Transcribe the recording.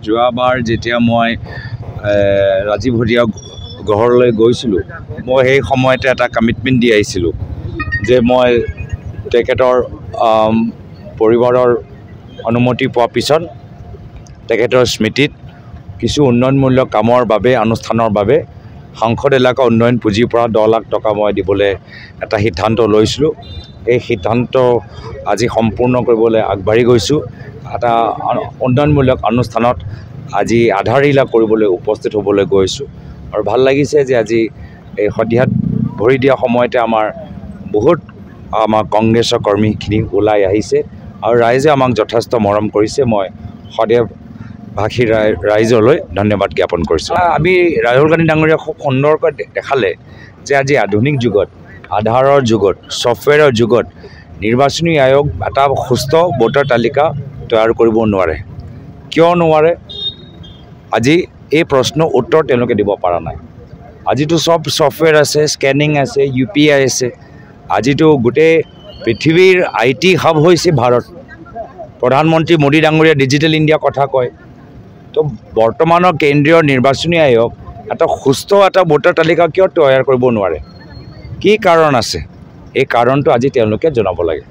যোৱাবাৰ যেতিয়া মই ৰাজীৱ হৰিয়া ঘৰলৈ গৈছিলোঁ, মই সেই সময়তে এটা কমিটমেণ্ট দি আহিছিলোঁ যে মই তেখেতৰ পৰিবাৰৰ অনুমতি পোৱাৰ পিছত তেখেতৰ স্মৃতিত কিছু উন্নয়নমূলক কামৰ বাবে অনুষ্ঠানৰ বাবে সংসদ এলেকা উন্নয়ন পুঁজিৰ পৰা 10 লাখ টকা মই দিবলৈ এটা সিদ্ধান্ত লৈছিলোঁ। এই সিদ্ধান্ত আজি সম্পূৰ্ণ কৰিবলৈ আগবাঢ়ি গৈছোঁ। এটা উন্নয়নমূলক অনুষ্ঠানত আজি আধাৰশিলা কৰিবলৈ উপস্থিত হ'বলৈ গৈছোঁ আৰু ভাল লাগিছে যে আজি এই সন্ধিয়াত ভৰি দিয়া সময়তে আমাৰ কংগ্ৰেছৰ কৰ্মীখিনি ওলাই আহিছে আৰু ৰাইজে আমাক যথেষ্ট মৰম কৰিছে। মই সদেশবাসী ৰাইজলৈ ধন্যবাদ জ্ঞাপন কৰিছোঁ। আমি ৰাহুল গান্ধী ডাঙৰীয়া খুব সুন্দৰকৈ দেখালে যে আজি আধুনিক যুগত, আধাৰৰ যুগত, ছফ্টৱেৰৰ যুগত নিৰ্বাচনী আয়োগ এটা সুস্থ ভোটাৰ তালিকা তৈয়াৰ কৰিব নোৱাৰে। কিয় নোৱাৰে? আজি এই প্ৰশ্নৰ উত্তৰ তেওঁলোকে দিব পৰা নাই। আজিতো সব ছফ্টৱেৰ আছে, স্কেনিং আছে, UPI আছে। আজিতো গোটেই পৃথিৱীৰ IT হাব হৈছে ভাৰত। প্ৰধানমন্ত্ৰী মোদী ডাঙৰীয়া ডিজিটেল ইণ্ডিয়া কথা কয়। তো বৰ্তমানৰ কেন্দ্ৰীয় নিৰ্বাচনী আয়োগ এটা সুস্থ এটা ভোটাৰ তালিকা কিয় তৈয়াৰ কৰিব নোৱাৰে? কি কাৰণ আছে? এই কাৰণটো আজি তেওঁলোকে জনাব লাগে।